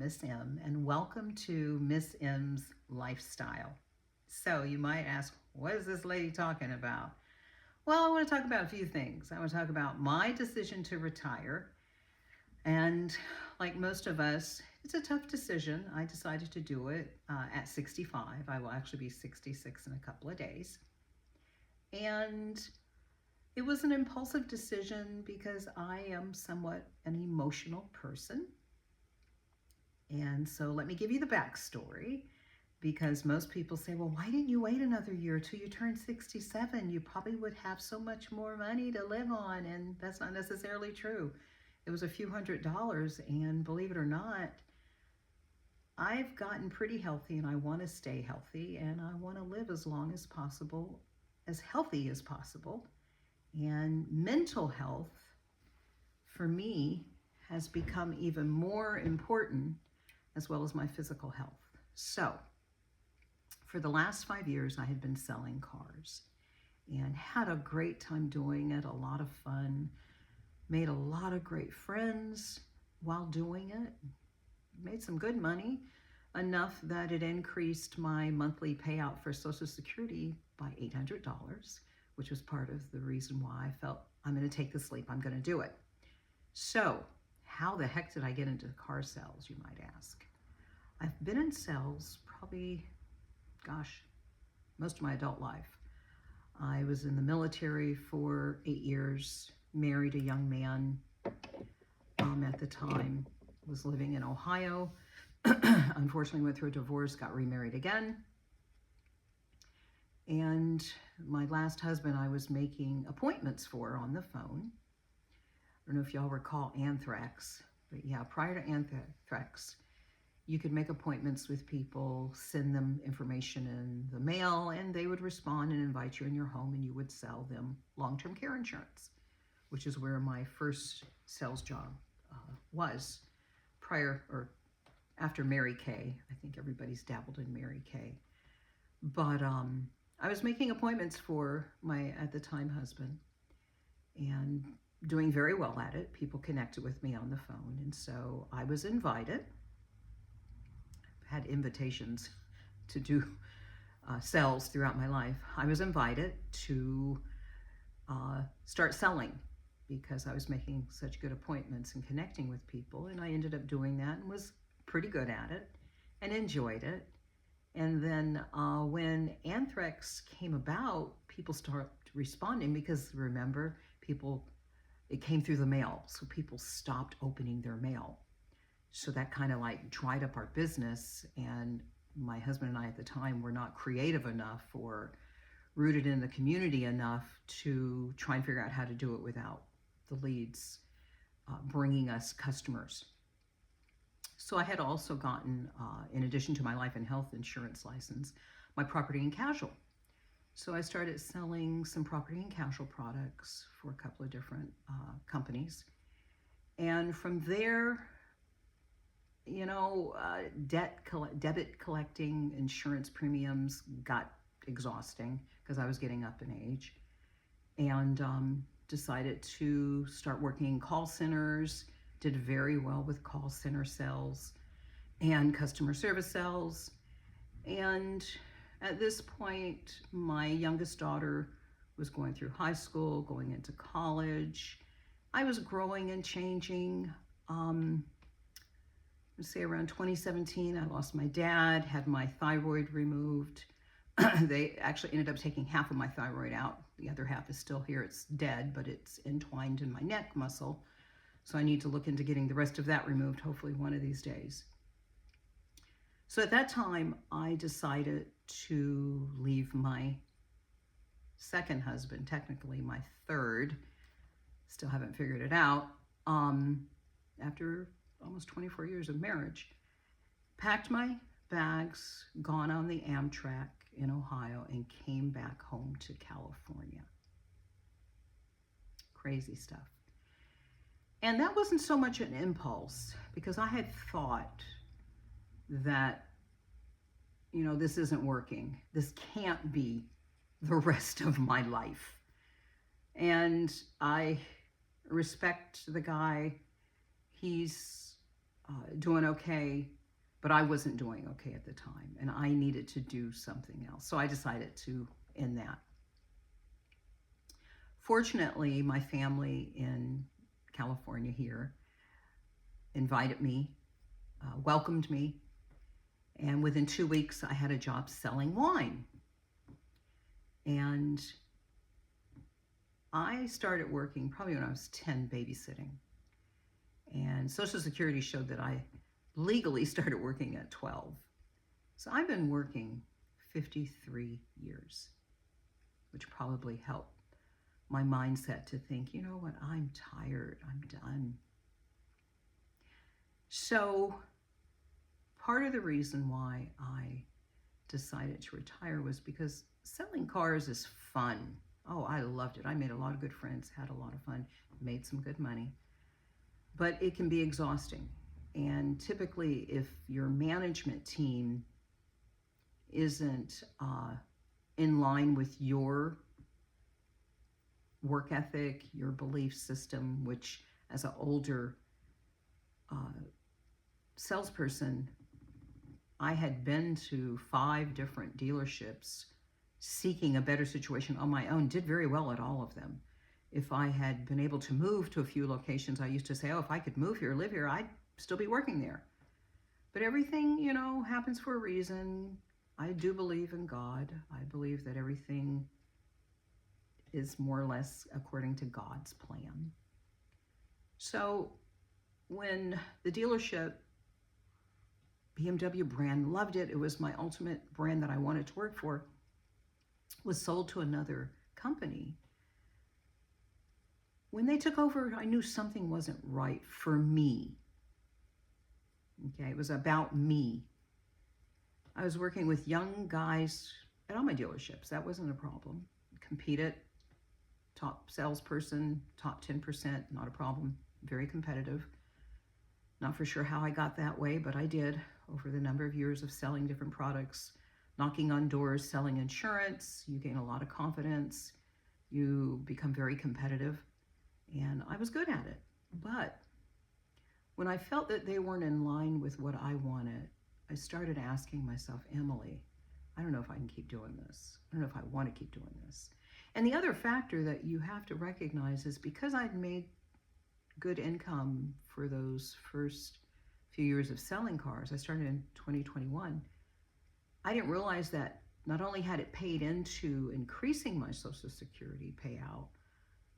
Miss M, and welcome to Miss M's Lifestyle. So, you might ask, what is this lady talking about? Well, I want to talk about a few things. I want to talk about my decision to retire. And like most of us, it's a tough decision. I decided to do it at 65. I will actually be 66 in a couple of days. And it was an impulsive decision because I am somewhat an emotional person. And so let me give you the backstory, because most people say, well, why didn't you wait another year till you turned 67? You probably would have so much more money to live on. And that's not necessarily true. It was a few $100s. And believe it or not, I've gotten pretty healthy and I want to stay healthy and I want to live as long as possible, as healthy as possible. And mental health for me has become even more important, as well as my physical health. So for the last 5 years, I had been selling cars and had a great time doing it, a lot of fun, made a lot of great friends while doing it, made some good money, enough that it increased my monthly payout for Social Security by $800, which was part of the reason why I felt I'm going to take this leap, I'm going to do it. So how the heck did I get into car sales, you might ask? I've been in sales probably, most of my adult life. I was in the military for 8 years, married a young man at the time, was living in Ohio. Unfortunately went through a divorce, got remarried again. And my last husband I was making appointments for on the phone. I don't know if y'all recall anthrax, but yeah, prior to anthrax, you could make appointments with people, send them information in the mail, and they would respond and invite you in your home, and you would sell them long-term care insurance, which is where my first sales job was prior or after Mary Kay. I think everybody's dabbled in Mary Kay. But I was making appointments for my, at the time, husband, and doing very well at it. People connected with me on the phone. And so I was invited, had invitations to do sales throughout my life. I was invited to start selling because I was making such good appointments and connecting with people. And I ended up doing that and was pretty good at it and enjoyed it. And then when anthrax came about, people started responding because, remember, it came through the mail. So people stopped opening their mail. So that kind of like dried up our business. And my husband and I at the time were not creative enough or rooted in the community enough to try and figure out how to do it without the leads bringing us customers. So I had also gotten, in addition to my life and health insurance license, my property and casual. So I started selling some property and casual products for a couple of different companies. And from there, you know, debit collecting insurance premiums got exhausting because I was getting up in age, and decided to start working in call centers. Did very well with call center sales and customer service sales. And at this point, my youngest daughter was going through high school, going into college. I was growing and changing. Let's say around 2017, I lost my dad, had my thyroid removed. They actually ended up taking half of my thyroid out. The other half is still here. It's dead, but it's entwined in my neck muscle. So I need to look into getting the rest of that removed, hopefully one of these days. So at that time, I decided to leave my second husband, technically my third, still haven't figured it out, after almost 24 years of marriage. Packed my bags, gone on the Amtrak in Ohio, and came back home to California. Crazy stuff. And that wasn't so much an impulse, because I had thought that, you know, this isn't working. This can't be the rest of my life. And I respect the guy. He's doing okay. but I wasn't doing okay at the time, and I needed to do something else. So I decided to end that. Fortunately, my family in California here invited me, welcomed me, and within 2 weeks, I had a job selling wine. And I started working probably when I was 10, babysitting. And Social Security showed that I legally started working at 12. So I've been working 53 years, which probably helped my mindset to think, you know what, I'm tired, I'm done. So part of the reason why I decided to retire was because selling cars is fun. Oh, I loved it. I made a lot of good friends, had a lot of fun, made some good money. But it can be exhausting. And typically, if your management team isn't in line with your work ethic, your belief system, which as an older salesperson, I had been to 5 different dealerships seeking a better situation on my own, did very well at all of them. If I had been able to move to a few locations, I used to say, oh, if I could move here, live here, I'd still be working there. But everything, you know, happens for a reason. I do believe in God. I believe that everything is more or less according to God's plan. So when the dealership, BMW brand, loved it, it was my ultimate brand that I wanted to work for, was sold to another company. When they took over, I knew something wasn't right for me. Okay, it was about me. I was working with young guys at all my dealerships. That wasn't a problem. Competed, top salesperson, top 10%, not a problem. Very competitive. Not for sure how I got that way, but I did over the number of years of selling different products, knocking on doors, selling insurance. You gain a lot of confidence. You become very competitive. And I was good at it. But when I felt that they weren't in line with what I wanted, I started asking myself, Emily, I don't know if I can keep doing this. I don't know if I want to keep doing this. And the other factor that you have to recognize is because I'd made good income for those first few years of selling cars, I started in 2021, I didn't realize that not only had it paid into increasing my Social Security payout,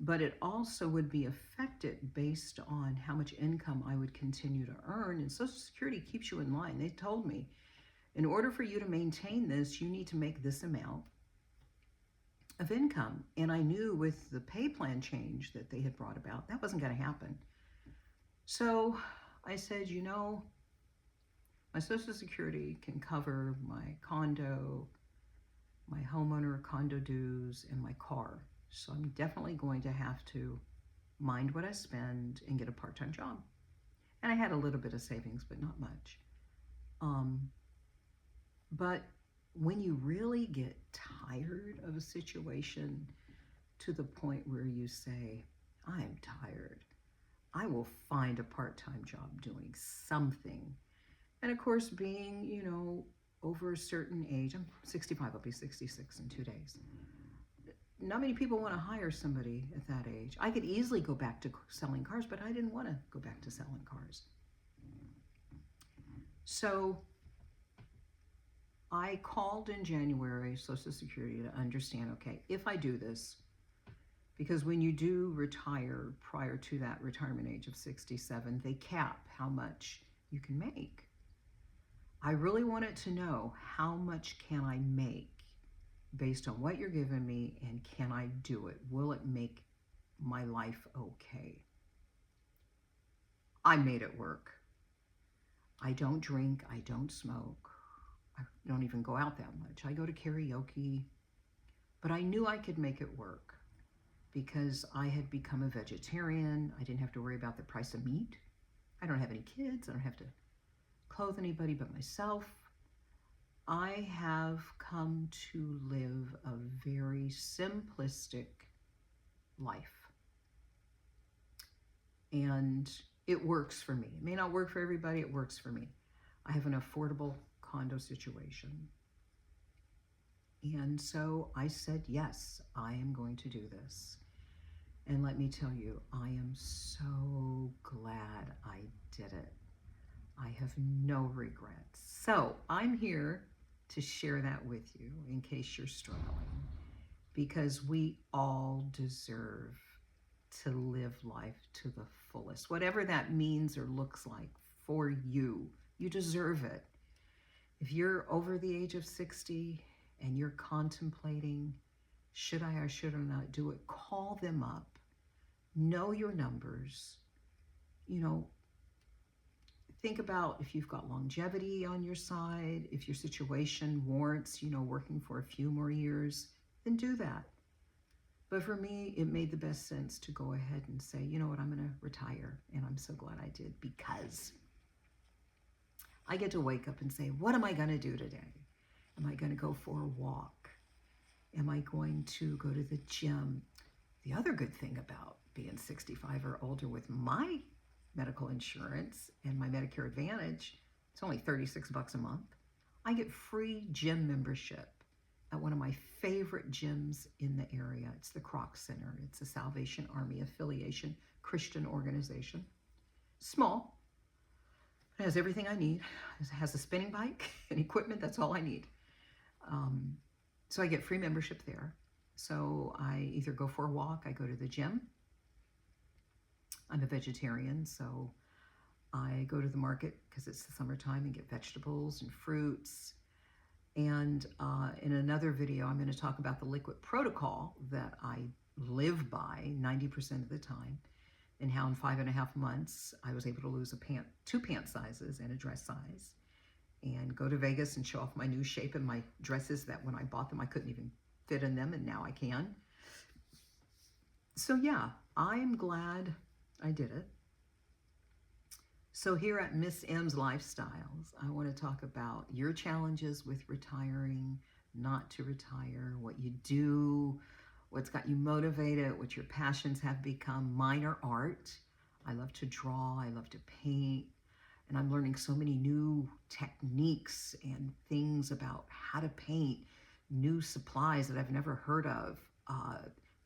but it also would be affected based on how much income I would continue to earn. And Social Security keeps you in line. They told me, in order for you to maintain this, you need to make this amount of income. And I knew with the pay plan change that they had brought about, that wasn't going to happen. So I said, you know, my Social Security can cover my condo, my homeowner condo dues, and my car. So I'm definitely going to have to mind what I spend and get a part-time job. And I had a little bit of savings, but not much. But when you really get tired of a situation to the point where you say, I'm tired, I will find a part-time job doing something. And of course, being, you know, over a certain age, I'm 65, I'll be 66 in 2 days. Not many people want to hire somebody at that age. I could easily go back to selling cars, but I didn't want to go back to selling cars. So I called in January Social Security to understand, okay, if I do this, because when you do retire prior to that retirement age of 67, they cap how much you can make. I really wanted to know, how much can I make based on what you're giving me, and can I do it? Will it make my life okay? I made it work. I don't drink, I don't smoke, I don't even go out that much. I go to karaoke, but I knew I could make it work because I had become a vegetarian. I didn't have to worry about the price of meat. I don't have any kids. I don't have to clothe anybody but myself. I have come to live a very simplistic life. And it works for me. It may not work for everybody, it works for me. I have an affordable condo situation. And so I said, yes, I am going to do this. And let me tell you, I am so glad I did it. I have no regrets. So I'm here to share that with you in case you're struggling, because we all deserve to live life to the fullest. Whatever that means or looks like for you, you deserve it. If you're over the age of 60 and you're contemplating, should I or should I not do it, call them up. Know your numbers. You know, think about if you've got longevity on your side, if your situation warrants, working for a few more years, then do that. But for me, it made the best sense to go ahead and say, you know what, I'm going to retire. And I'm so glad I did, because I get to wake up and say, what am I going to do today? Am I going to go for a walk? Am I going to go to the gym? The other good thing about being 65 or older with my medical insurance and my Medicare Advantage, it's only $36 a month. I get free gym membership at one of my favorite gyms in the area. It's the Croc Center. It's a Salvation Army affiliation Christian organization. Small. It has everything I need. It has a spinning bike and equipment. That's all I need. So I get free membership there. So I either go for a walk, I go to the gym. I'm a vegetarian, so I go to the market because it's the summertime and get vegetables and fruits. And in another video, I'm going to talk about the liquid protocol that I live by 90% of the time, and how in 5.5 months I was able to lose 2 pant sizes and a dress size, and go to Vegas and show off my new shape in my dresses that when I bought them I couldn't even fit in them, and now I can. So yeah, I'm glad I did it. So here at Miss M's Lifestyles, I want to talk about your challenges with retiring, not to retire, what you do, what's got you motivated, what your passions have become. Mine are art. I love to draw, I love to paint, and I'm learning so many new techniques and things about how to paint, new supplies that I've never heard of.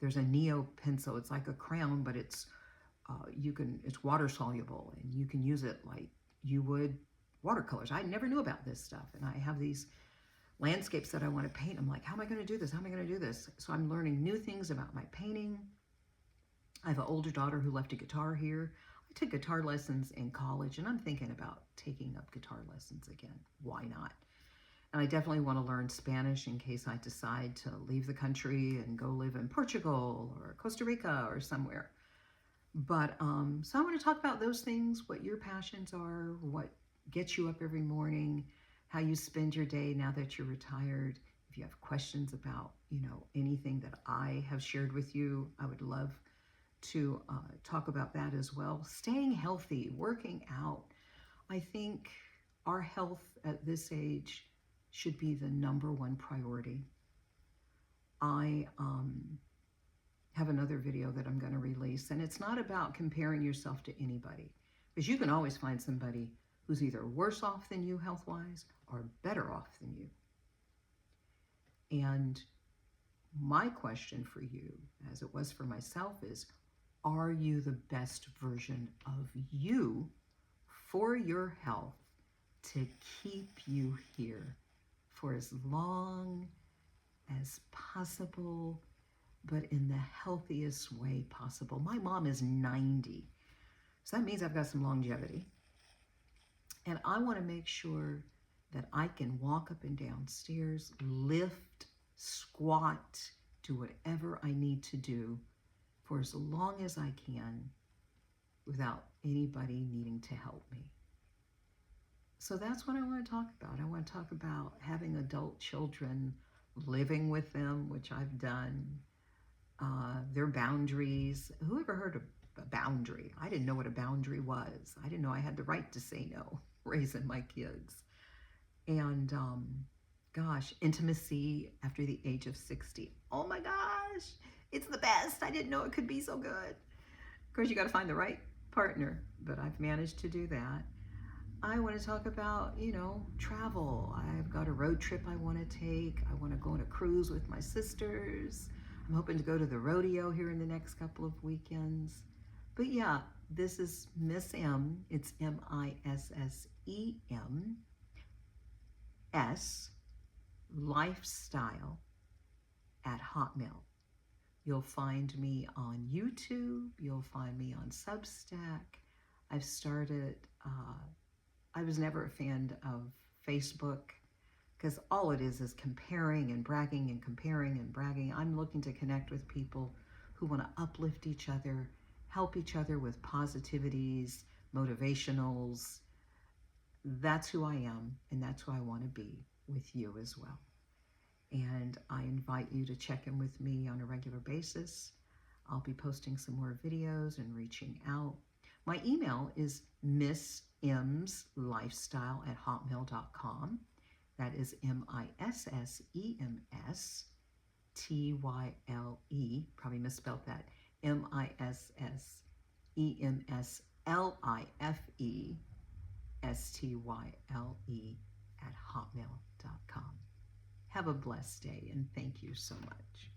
There's a Neo pencil. It's like a crayon, but it's water soluble, and you can use it like you would watercolors. I never knew about this stuff, and I have these landscapes that I want to paint. I'm like, how am I going to do this? How am I going to do this? So I'm learning new things about my painting. I have an older daughter who left a guitar here. I took guitar lessons in college, and I'm thinking about taking up guitar lessons again. Why not? And I definitely want to learn Spanish in case I decide to leave the country and go live in Portugal or Costa Rica or somewhere. But so I want to talk about those things, what your passions are, what gets you up every morning, how you spend your day now that you're retired. If you have questions about, anything that I have shared with you, I would love to talk about that as well. Staying healthy, working out. I think our health at this age should be the #1 priority. I have another video that I'm going to release, and it's not about comparing yourself to anybody, because you can always find somebody who's either worse off than you health-wise or better off than you. And my question for you, as it was for myself, is, are you the best version of you for your health to keep you here for as long as possible, but in the healthiest way possible? My mom is 90, so that means I've got some longevity. And I want to make sure that I can walk up and down stairs, lift, squat, do whatever I need to do for as long as I can without anybody needing to help me. So that's what I want to talk about. I want to talk about having adult children, living with them, which I've done, their boundaries. Who ever heard of a boundary? I didn't know what a boundary was. I didn't know I had the right to say no raising my kids. And gosh, intimacy after the age of 60. Oh my gosh, it's the best. I didn't know it could be so good. Of course, you got to find the right partner, but I've managed to do that. I want to talk about, travel. I've got a road trip I want to take. I want to go on a cruise with my sisters. I'm hoping to go to the rodeo here in the next couple of weekends. But yeah, this is Miss M. It's MissEmsLifestyle at Hotmail. You'll find me on YouTube. You'll find me on Substack. I've started, I was never a fan of Facebook because all it is comparing and bragging and comparing and bragging. I'm looking to connect with people who want to uplift each other, help each other with positivities, motivationals. That's who I am, and that's who I want to be with you as well. And I invite you to check in with me on a regular basis. I'll be posting some more videos and reaching out. My email is MissEmsLifestyle at hotmail.com. That is MissEmsTyle, probably misspelled that, MissEmsLifestyle at hotmail.com. Have a blessed day, and thank you so much.